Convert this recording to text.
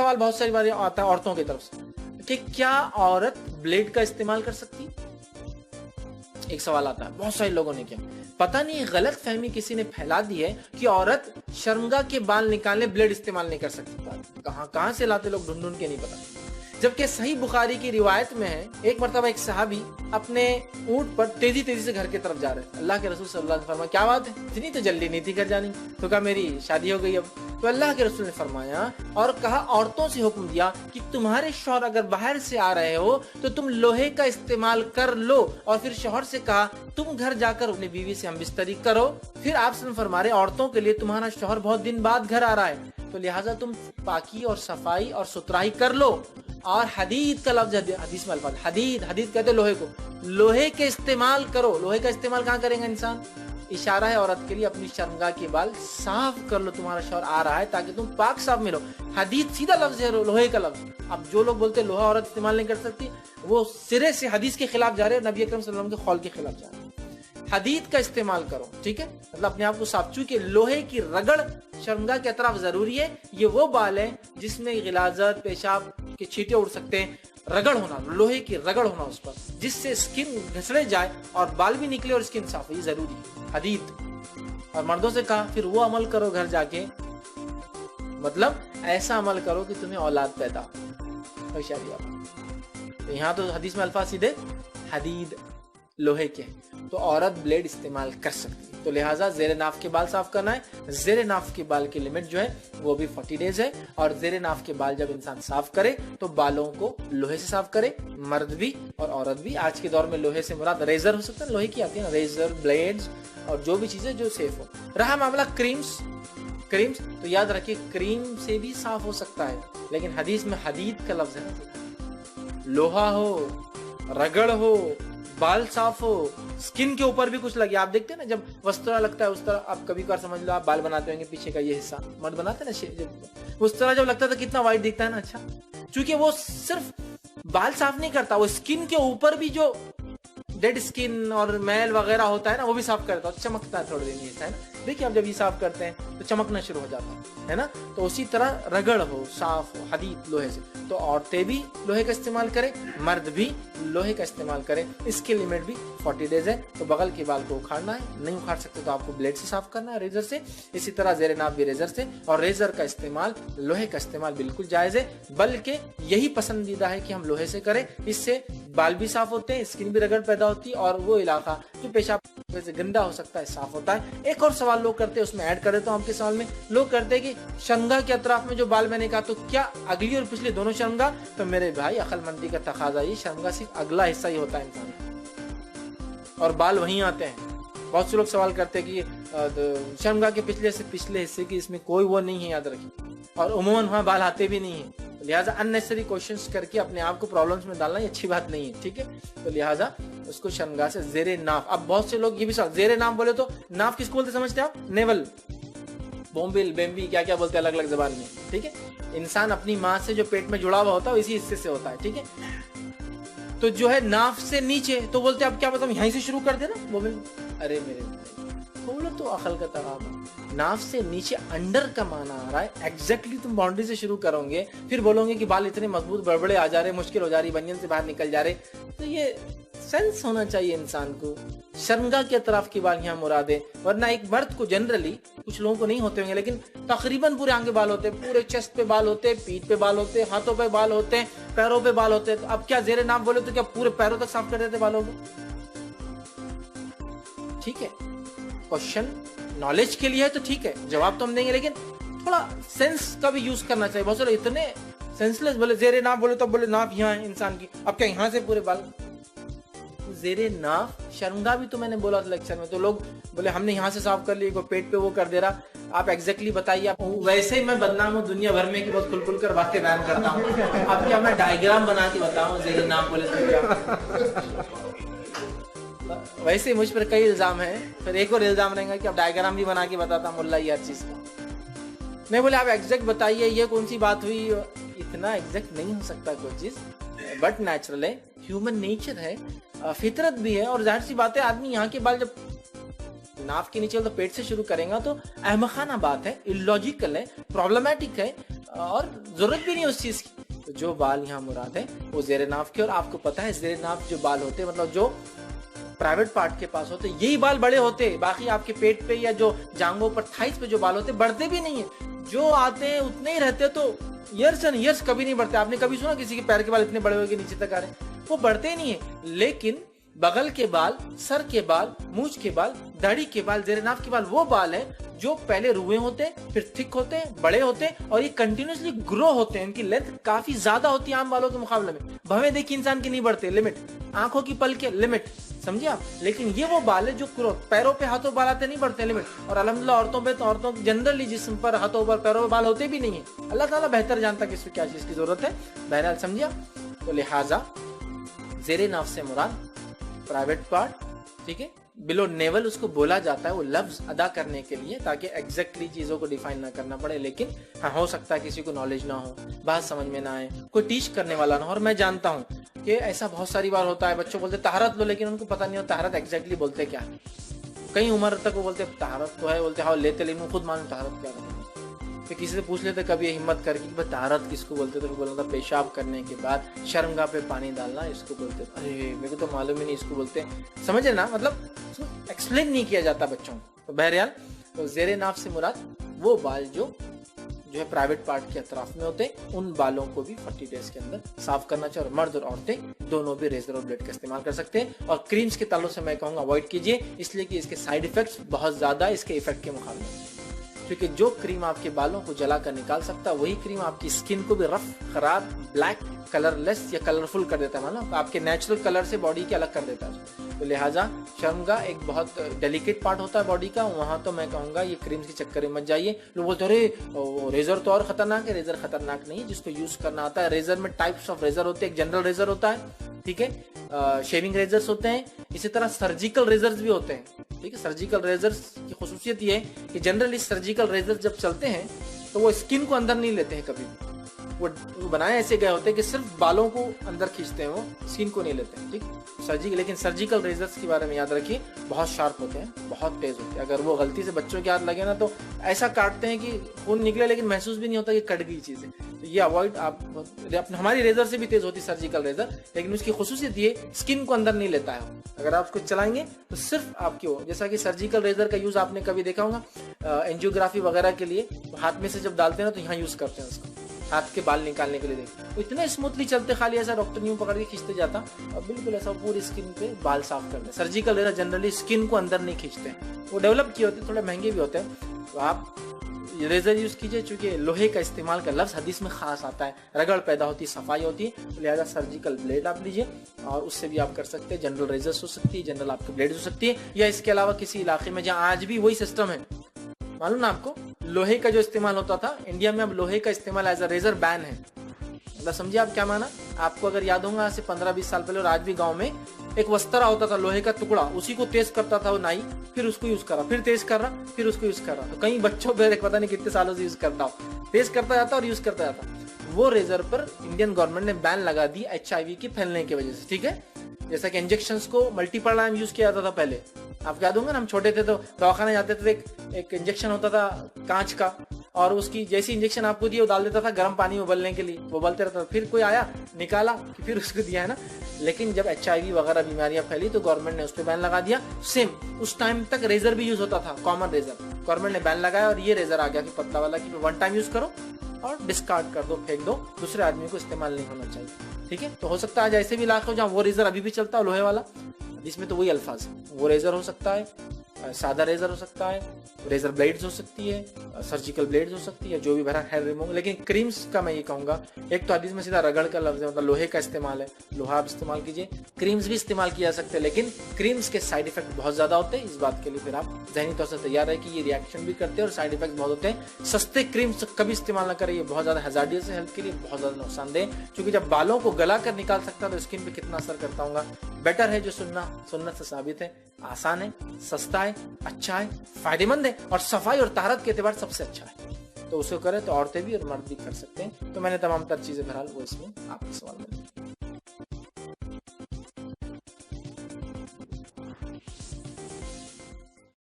सवाल बहुत सारी बार आता है औरतों की तरफ से कि क्या औरत ब्लेड का इस्तेमाल कर सकती? एक सवाल आता है बहुत सारे लोगों ने किया। पता नहीं गलत फहमी किसी ने फैला दी है कि औरत शर्मगा के बाल निकालने ब्लेड इस्तेमाल नहीं कर सकती। कहां से लाते लोग, ढूंढ ढूंढ के नहीं पता। जबकि सही बुखारी की रिवायत में है, एक मरतबा एक सहाबी अपने ऊंट पर तेजी से घर की तरफ जा रहे हैं। अल्लाह के रसूल सल्लल्लाहु अलैहि वसल्लम फरमाया, क्या बात है, इतनी तो जल्दी नहीं थी घर जानी? तो कहा मेरी शादी हो गई अब। तो अल्लाह के रसूल ने फरमाया और कहा, औरतों से हुक्म दिया कि तुम्हारे शौहर अगर बाहर से आ रहे हो तो तुम लोहे का इस्तेमाल कर लो। और फिर शौहर से कहा तुम घर जाकर अपनी बीवी से हमबिस्तरी करो। फिर आप फरमा रहे औरतों के लिए तुम्हारा शौहर बहुत दिन बाद घर आ रहा है, तो लिहाजा तुम पाकी और सफाई और सुथराई कर लो। और हदीद का लफ्ज हदीस में अल्फाज, हदीद कहते लोहे को, लोहे के इस्तेमाल करो। लोहे का इस्तेमाल कहाँ करेंगे इंसान? इशारा है औरत के लिए, अपनी शर्मगाह के बाल साफ कर लो, तुम्हारा शौहर आ रहा है, ताकि तुम पाक साफ मिलो। हदीद सीधा लफ्ज है लोहे का लफ्ज। अब जो लोग बोलते हैं लोहा औरत इस्तेमाल नहीं कर सकती, वो सिरे से हदीस के खिलाफ जा रहे हैं, नबी अकरम सल्लल्लाहु अलैहि वसल्लम के कौल के खिलाफ जा रहे हैं। हदीद का इस्तेमाल करो, ठीक है, मतलब अपने आप को साफ। चूंकि लोहे की रगड़ शर्मगाह के अतराफ जरूरी है। ये वो बाल है जिसमें गिलाजत, पेशाब के छींटे उड़ सकते हैं। रगड़ होना, लोहे की रगड़ होना उस पर, जिससे स्किन घसड़े जाए और बाल भी निकले और स्किन साफ हो, ये जरूरी है हदीद। और मर्दों से कहा फिर वो अमल करो घर जाके, मतलब ऐसा अमल करो कि तुम्हें औलाद पैदा हो। तो यहाँ तो हदीस में अल्फाज सीधे हदीद लोहे के, तो औरत ब्लेड इस्तेमाल कर सकती है। तो लिहाजा जेरे नाफ के बाल साफ करना है। जेरे नाफ के बाल की लिमिट जो है वो भी 40 डेज है। और जेरे नाफ के बाल जब इंसान साफ करे तो बालों को लोहे से साफ करे, मर्द भी और औरत भी। आज के दौर में लोहे से मुराद रेजर हो सकता है, लोहे की आती है ना, रेजर, ब्लेड्स और जो भी चीजें जो सेफ हो। रहा मामला क्रीम्स, तो याद रखिए क्रीम से भी साफ हो सकता है, लेकिन हदीस में हदीद का लफ्ज है। लोहा हो, रगड़ हो, बाल साफ हो, स्किन के ऊपर भी कुछ लगे। आप देखते हैं ना जब वस्त्रा लगता है उस तरह, आप कभी बार समझ लो आप बाल बनाते होंगे, पीछे का ये हिस्सा मर्द बनाते हैं ना, उस तरह जब लगता था कितना वाइट दिखता है ना। अच्छा, क्योंकि वो सिर्फ बाल साफ नहीं करता, वो स्किन के ऊपर भी जो डेड स्किन और मैल वगैरह होता है ना, वो भी साफ करता है, चमकता है थोड़ी देर ये, है ना। देखिए आप जब ये साफ करते हैं तो चमकना शुरू हो जाता है ना। तो उसी तरह रगड़ हो, साफ हो, हदीद लोहे से। तो औरतें भी लोहे का इस्तेमाल करें, मर्द भी लोहे का इस्तेमाल करें। इसकी लिमिट भी 40 डेज है। तो बगल के बाल को उखाड़ना है, नहीं उखाड़ सकते तो आपको ब्लेड से साफ करना है, रेजर से। इसी तरह जेरे नाफ भी रेजर से। और रेजर का इस्तेमाल, लोहे का इस्तेमाल बिल्कुल जायज है, बल्कि यही पसंदीदा है कि हम लोहे से करें। इससे बाल भी साफ होते हैं, स्किन भी रगड़ पैदा होती है, और वो इलाका जो पेशाब से गंदा हो सकता है साफ होता है। एक और सवाल लोग करते हैं, उसमें ऐड कर देता हूँ आपके सवाल में। लोग करते हैं कि शर्मगाह के अतराफ में जो बाल मैंने कहा, तो क्या अगली और पिछली दोनों शर्मगाह? तो मेरे भाई अक्लमंदी का तकाजा, ये शर्मगाह सिर्फ अगला हिस्सा ही होता है इंसान, और बाल वहीं आते हैं। बहुत से लोग सवाल करते हैं कि शर्मगाह के पिछले हिस्से की इसमें कोई वो नहीं है, याद रखिए। और उमूमन वहाँ बाल आते भी नहीं है, लिहाजा अननेसेसरी क्वेश्चंस करके अपने आप को प्रॉब्लम्स में डालना ये अच्छी बात नहीं है, ठीक है। तो लिहाजा उसको शर्मगाह से जेरे नाफ। अब बहुत से लोग ये भी जेरे नाफ बोले तो नाफ किसको बोलते समझते हैं आप? नेवल, बोम्बिल, बेम्बी, क्या क्या बोलते हैं अलग अलग जबान में, ठीक है। इंसान अपनी माँ से जो पेट में जुड़ा हुआ होता है इसी हिस्से से होता है, ठीक है। तो जो है नाफ से नीचे तो बोलते हैं अब क्या बताऊं, यहीं से शुरू कर देना बोम्बिल। अरे मेरे थोड़ा तो अकल का तकाज़ा। नाफ से नीचे अंडर का माना आ रहा है, एग्जैक्टली तुम बाउंड्री से शुरू करोगे, फिर बोलोगे कि बाल इतने मजबूत बड़बड़े आ जा रहे, मुश्किल हो जा रही, बनियन से बाहर निकल जा रहे। तो ये सेंस होना चाहिए इंसान को। शर्मगाह के तरफ की बाल यहाँ मुराद है, वरना एक मर्द को जनरली, कुछ लोगों को नहीं होते होंगे लेकिन तकरीबन पूरे आगे बाल होते हैं, पूरे चेस्ट पे बाल होते हैं, पीठ पे बाल होते हैं, हाथों पे बाल होते हैं, पैरों पे बाल होते हैं। तो अब क्या जेरे नाफ बोले तो क्या पूरे पैरों तक साफ कर देते बालों को? ठीक है, क्वेश्चन नॉलेज के लिए है तो ठीक है, जवाब तो हम देंगे, लेकिन थोड़ा सेंस का भी यूज करना चाहिए। बहुत सारे इतने सेंसलेस बोले जेरे नाफ बोले तो बोले नाफ यहाँ है इंसान की, अब क्या यहाँ से पूरे बाल? जेरे नाफ शर्मगाह भी तो मैंने बोला था लेक्चर में, तो लोग बोले हमने यहाँ से साफ कर लिया, कोई पेट पे वो कर दे रहा। आप एग्जैक्टली बताइए। आप वैसे ही मैं बदनाम हूँ दुनिया भर में कि बहुत खुल कर बातें बयान करता हूँ। अब क्या मैं डायग्राम बना के बताऊँ जेरे नाफ बोले तो क्या? वैसे मुझ पर कई इल्जाम है, फिर एक और इल्जाम रहेगा कि अब डायग्राम भी बना के बताता मुल्ला ये हर चीज का। नहीं बोले आप एग्जैक्ट बताइए ये कौन सी बात हुई। इतना एग्जैक्ट नहीं हो सकता कोई चीज, बट नेचुरल है, ह्यूमन नेचर है, फितरत भी है। और जाहिर सी बात है आदमी यहाँ के बाल जब नाफ के नीचे तो पेट से शुरू करेगा तो अहमखाना बात है, इलॉजिकल है, प्रॉब्लमेटिक है और जरूरत भी नहीं है उस चीज की। तो जो बाल यहाँ मुराद है वो जेरे नाफ के, और आपको पता है जेरे नाफ जो बाल होते हैं मतलब जो प्राइवेट पार्ट के पास होते यही बाल बड़े होते, बाकी आपके पेट पे या जो जांघों पर थाइस पे जो बाल होते बढ़ते भी नहीं है, जो आते हैं उतने ही रहते, तो ईयर्स एंड ईयर्स कभी नहीं बढ़ते। आपने कभी सुना किसी के पैर के बाल इतने बड़े हो गए नीचे तक आ रहे हैं? वो बढ़ते ही नहीं है। लेकिन बगल के बाल, सर के बाल, मूंछ के बाल, दाढ़ी के बाल, जेरे नाफ के बाल वो बाल है जो पहले रुए होते हैं, फिर थिक होते हैं, बड़े होते हैं और ये कंटिन्यूसली ग्रो होते हैं। इनकी लेंथ काफी ज्यादा होती है आम बालों के मुकाबले में। भवें देखिए इंसान के नहीं बढ़ते, लिमिट। आंखों की पल के लिमिट, समझे आप? लेकिन ये वो बाल है जो पैरों पे हाथों बाल आते नहीं बढ़ते, लिमिट। और अल्हम्दुलिल्लाह औरतों पे तो औरतों जनरली जिस्म पर हाथों पर पैरों पे बाल होते भी नहीं है। अल्लाह ताला बेहतर जानता है किसको क्या चीज की जरूरत है। बहरहाल समझिए। तो लिहाजा जेरे नाफ से मुराद प्राइवेट पार्ट, ठीक है, बिलो नेवल उसको बोला जाता है वो लफ्ज अदा करने के लिए, ताकि एग्जैक्टली चीजों को डिफाइन ना करना पड़े। लेकिन हाँ, हो सकता है किसी को नॉलेज ना हो, बात समझ में ना आए, कोई टीच करने वाला ना हो। और मैं जानता हूँ कि ऐसा बहुत सारी बार होता है, बच्चों बोलते तहरत लो, लेकिन उनको पता नहीं होता तहरत एग्जैक्टली बोलते क्या है। कई उम्र तक वो बोलते तहरत तो है, बोलते हाँ लेते, लेकिन खुद मालूम तहरत क्या है। फिर किसी से पूछ लेते कभी हिम्मत करके कि तहरत किसको बोलते, तो बोलता था पेशाब करने के बाद शर्मगाह पे पानी डालना, इसको बोलते। अरे मेरे को तो मालूम ही नहीं इसको बोलते, समझे ना? मतलब एक्सप्लेन नहीं किया जाता बच्चों को। तो बहरहाल तो जेरे नाफ से मुराद वो बाल जो है प्राइवेट पार्ट के अतराफ में होते हैं, उन बालों को भी 40 डेज के अंदर साफ करना चाहिए। और मर्द और औरतें दोनों भी रेजर और ब्लेड का इस्तेमाल कर सकते हैं। और क्रीम्स के ताल्लुक से मैं कहूँगा अवॉइड कीजिए, इसलिए कि इसके साइड इफेक्ट्स बहुत ज्यादा इसके इफेक्ट के मुकाबले, क्योंकि जो क्रीम आपके बालों को जला कर निकाल सकता है वही क्रीम आपकी स्किन को भी रफ, खराब, ब्लैक, कलरलेस या कलरफुल कर देता है। मतलब आपके नेचुरल कलर से बॉडी के अलग कर देता है। तो लिहाजा शर्मगाह एक बहुत डेलिकेट पार्ट होता है बॉडी का, वहां तो मैं कहूंगा ये क्रीम्स के चक्कर में मत जाइए। लोग बोलते अरे रेजर तो और खतरनाक है। रेजर खतरनाक नहीं, जिसको यूज करना आता है। रेजर में टाइप्स ऑफ रेजर होते हैं, एक जनरल रेजर होता है, ठीक है, शेविंग रेजर्स होते हैं, इसी तरह सर्जिकल रेजर्स भी होते हैं, ठीक है। सर्जिकल रेजर्स की खुसूसियत ये है कि जनरली सर्जिकल रेजर्स जब चलते हैं तो वो स्किन को अंदर नहीं लेते हैं कभी भी। वो बनाए ऐसे गए होते हैं कि सिर्फ बालों को अंदर खींचते हैं, वो स्किन को नहीं लेते हैं, ठीक। लेकिन सर्जिकल रेजर्स के बारे में याद रखिए, बहुत शार्प होते हैं, बहुत तेज होते हैं। अगर वो गलती से बच्चों के हाथ लगे ना तो ऐसा काटते हैं कि खून निकले लेकिन महसूस भी नहीं होता कि कट गई चीजें। तो ये अवॉइड आप हमारी रेजर से भी तेज होती सर्जिकल रेजर, लेकिन उसकी खुसूसियत ये स्किन को अंदर नहीं लेता है। अगर आप उसको चलाएंगे तो सिर्फ आपकी हो, जैसा कि सर्जिकल रेजर का यूज आपने कभी देखा होगा एंजियोग्राफी वगैरह के लिए, तो हाथ में से जब डालते हैं ना तो यहाँ यूज करते हैं उसको, हाथ के बाल निकालने के लिए। देखो वो इतने स्मूथली चलते, खाली ऐसा डॉक्टर यूं पकड़ के खींचते जाता और बिल्कुल ऐसा पूरी स्किन पे बाल साफ कर दे। सर्जिकल रेजर जनरली स्किन को अंदर नहीं खींचते हैं, वो डेवलप किए होते हैं, थोड़े महंगे भी होते हैं। तो आप रेजर यूज कीजिए, चूंकि लोहे का इस्तेमाल का लफ्ज हदीस में खास आता है, रगड़ पैदा होती है, सफाई होती है, तो लिहाजा सर्जिकल ब्लेड आप लीजिए और उससे भी आप कर सकते हैं। जनरल रेजर्स हो सकती है, जनरल आपकी ब्लेड हो सकती है, या इसके अलावा किसी इलाके में जहाँ आज भी वही सिस्टम है, मालूम ना आपको, लोहे का जो इस्तेमाल होता था इंडिया में, अब लोहे का इस्तेमाल एज अ रेजर बैन है। मतलब समझिए आप क्या माना। आपको अगर याद होगा से 15-20 साल पहले और आज भी गांव में एक वस्तरा होता था लोहे का टुकड़ा, उसी को तेज करता था वो नाई, फिर उसको यूज कर रहा, फिर तेज कर रहा, फिर उसको यूज कर रहा। तो कई बच्चों पर पता नहीं कितने सालों से यूज करता हो, तेज करता जाता और यूज करता जाता। वो रेजर पर इंडियन गवर्नमेंट ने बैन लगा दी HIV की फैलने की वजह से, ठीक है। जैसा कि इंजेक्शन को मल्टीपल टाइम यूज किया जाता था पहले, आप याद होंगे ना, हम छोटे थे तो दवाखाने जाते थे, एक इंजेक्शन होता था कांच का, और उसकी जैसी इंजेक्शन आपको दिया वो डाल देता था गर्म पानी में उबलने के लिए, वो उबलते रहता था, फिर कोई आया निकाला कि फिर उसको दिया, है ना। लेकिन जब HIV वगैरह बीमारियां फैली तो गवर्नमेंट ने उस पर बैन लगा दिया। सेम उस टाइम तक रेजर भी यूज होता था, कॉमन रेजर, गवर्नमेंट ने बैन लगाया और ये रेजर आ गया कि पतला वाला कि वन टाइम यूज करो और डिस्कार्ड कर दो, फेंक दो, दूसरे आदमी को इस्तेमाल नहीं होना चाहिए, ठीक है। तो हो सकता है आज ऐसे भी इलाके हो जहाँ वो रेजर अभी भी चलता है लोहे वाला, जिसमें तो वही अल्फाज, वो रेजर हो सकता है, सादा रेजर हो सकता है, रेजर ब्लेड्स हो सकती है, सर्जिकल ब्लेड्स हो सकती है, जो भी भरा हेयर रिमूव। लेकिन क्रीम्स का मैं ये कहूंगा, एक तो हदीस में सीधा रगड़ का लफ्ज है, मतलब लोहे का इस्तेमाल है, लोहा आप इस्तेमाल कीजिए। क्रीम्स भी इस्तेमाल किया जा सकते हैं, लेकिन क्रीम्स के साइड इफेक्ट बहुत ज्यादा होते हैं। इस बात के लिए फिर आप जहनी तौर से तैयार है कि ये रिएक्शन भी करते हैं और साइड इफेक्ट बहुत होते हैं। सस्ते क्रीम्स कभी इस्तेमाल ना करें, ये बहुत ज्यादा हैजार्डियस है हेल्थ के लिए, बहुत ज्यादा नुकसानदेह, क्योंकि जब बालों को गला कर निकाल सकता है तो स्किन पे कितना असर करता होगा। बेटर है जो सुन्नत से साबित है, आसान है, सस्ता है, अच्छा है, फायदेमंद है और सफाई और तारत के एतबार सबसे अच्छा है, तो उसको करें तो औरतें भी और मर्द भी कर सकते हैं। तो मैंने तमाम तर चीजें बहरहाल वो इसमें आपके सवाल में